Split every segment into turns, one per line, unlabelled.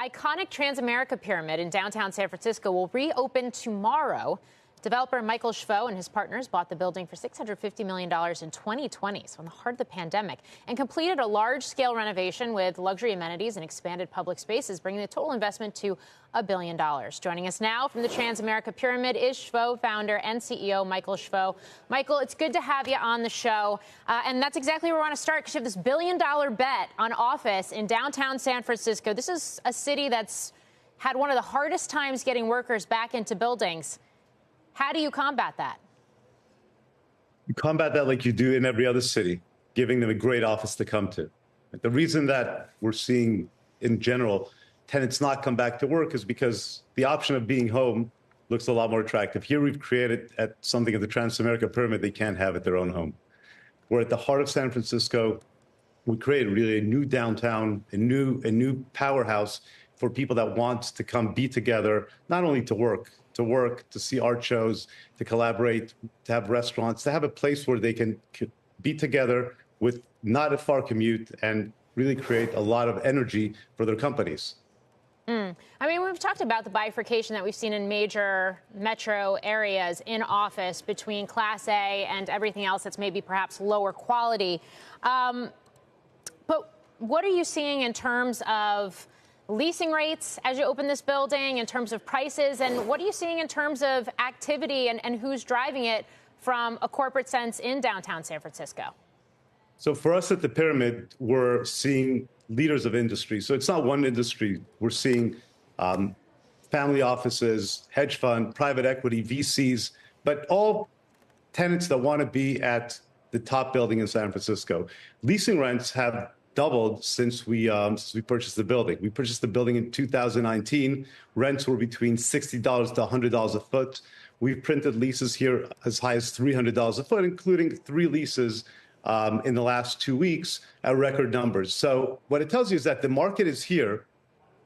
iconic Transamerica Pyramid in downtown San Francisco will reopen tomorrow. Developer Michael SHVO and his partners bought the building for $650 million in 2020, so in the heart of the pandemic, and completed a large-scale renovation with luxury amenities and expanded public spaces, bringing the total investment to $1 billion. Joining us now from the Transamerica Pyramid is SHVO founder and CEO Michael SHVO. Michael, it's good to have you on the show, and that's exactly where we want to start, because you have this billion-dollar bet on office in downtown San Francisco. This is a city that's had one of the hardest times getting workers back into buildings. How do you combat that?
You combat that like you do in every other city, giving them a great office to come to. The reason that we're seeing, in general, tenants not come back to work is because the option of being home looks a lot more attractive. Here we've created at something at the Transamerica Pyramid they can't have at their own home. We're at the heart of San Francisco. We created really a new downtown, a new powerhouse for people that want to come be together, not only to work, to see art shows, to collaborate, to have restaurants, to have a place where they can be together with not a far commute and really create a lot of energy for their companies.
I mean, we've talked about the bifurcation that we've seen in major metro areas in office between Class A and everything else that's maybe perhaps lower quality. But what are you seeing in terms of leasing rates as you open this building, in terms of prices, and what are you seeing in terms of activity and who's driving it from a corporate sense in downtown San Francisco?
So for us at the Pyramid, we're seeing leaders of industry. So it's not one industry. We're seeing family offices, hedge fund, private equity, VCs, but all tenants that want to be at the top building in San Francisco. Leasing rents have doubled since we purchased the building. We purchased the building in 2019. Rents were between $60 to $100 a foot. We've printed leases here as high as $300 a foot, including 3 leases in the last 2 weeks at record numbers. So what it tells you is that the market is here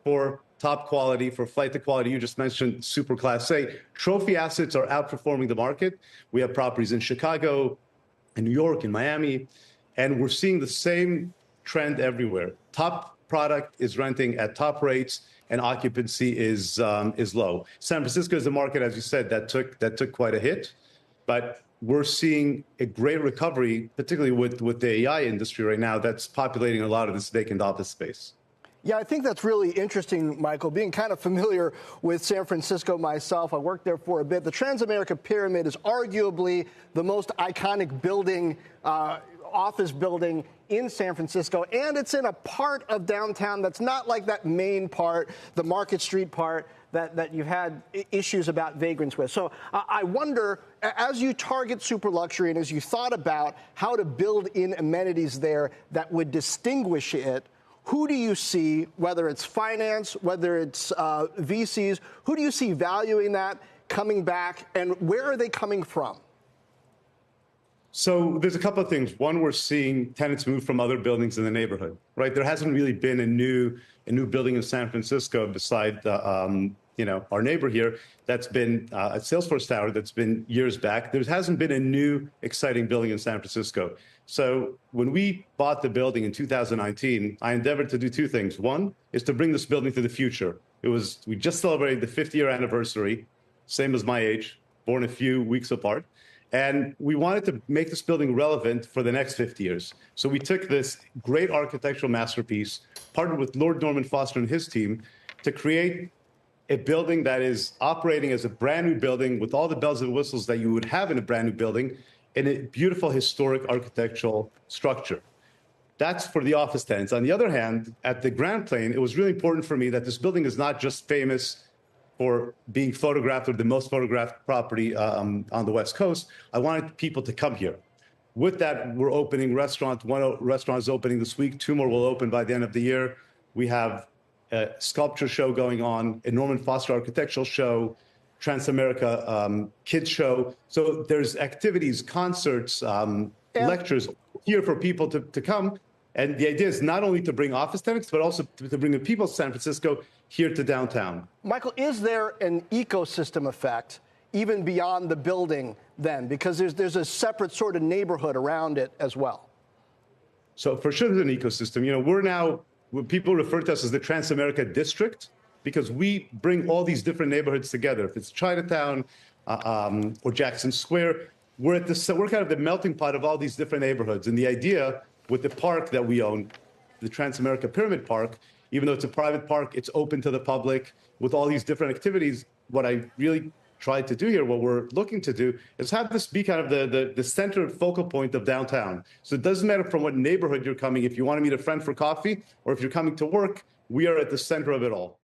for top quality, for flight to quality. You just mentioned super Class A. Trophy assets are outperforming the market. We have properties in Chicago, in New York, in Miami, and we're seeing the same trend everywhere. Top product is renting at top rates, and occupancy is low. San Francisco is a market, as you said, that took quite a hit, but we're seeing a great recovery, particularly with the AI industry right now, that's populating a lot of this vacant office space.
Yeah, I think that's really interesting, Michael. Being kind of familiar with San Francisco myself, I worked there for a bit. The Transamerica Pyramid is arguably the most iconic building, office building in San Francisco, and it's in a part of downtown that's not like that main part, the Market Street part, that you've had issues about vagrants with. So I wonder, as you target super luxury and as you thought about how to build in amenities there that would distinguish it, who do you see, whether it's finance, whether it's VCs, who do you see valuing that, coming back, and where are they coming from?
So there's a couple of things. One, we're seeing tenants move from other buildings in the neighborhood, right? There hasn't really been a new building in San Francisco beside our neighbor here that's been a Salesforce Tower that's been years back. There hasn't been a new exciting building in San Francisco. So when we bought the building in 2019, I endeavored to do 2 things. One is to bring this building to the future. We just celebrated the 50-year anniversary, same as my age, born a few weeks apart. And we wanted to make this building relevant for the next 50 years. So we took this great architectural masterpiece, partnered with Lord Norman Foster and his team to create a building that is operating as a brand new building with all the bells and whistles that you would have in a brand new building in a beautiful historic architectural structure. That's for the office tenants. On the other hand, at the Grand Plane, it was really important for me that this building is not just famous for being photographed or the most photographed property on the West Coast. I wanted people to come here. With that, we're opening restaurants. One restaurant is opening this week. 2 more will open by the end of the year. We have a sculpture show going on, a Norman Foster architectural show, Transamerica kids show. So there's activities, concerts, lectures here for people to come. And the idea is not only to bring office tenants, but also to bring the people of San Francisco here to downtown.
Michael, is there an ecosystem effect even beyond the building then? Because there's a separate sort of neighborhood around it as well.
So for sure there's an ecosystem. We're now people refer to us as the Trans-America District because we bring all these different neighborhoods together. If it's Chinatown or Jackson Square, we're kind of the melting pot of all these different neighborhoods. And the idea with the park that we own, the Trans-America Pyramid Park, even though it's a private park, it's open to the public with all these different activities. What I really tried to do here, what we're looking to do, is have this be kind of the center focal point of downtown. So it doesn't matter from what neighborhood you're coming. If you want to meet a friend for coffee or if you're coming to work, we are at the center of it all.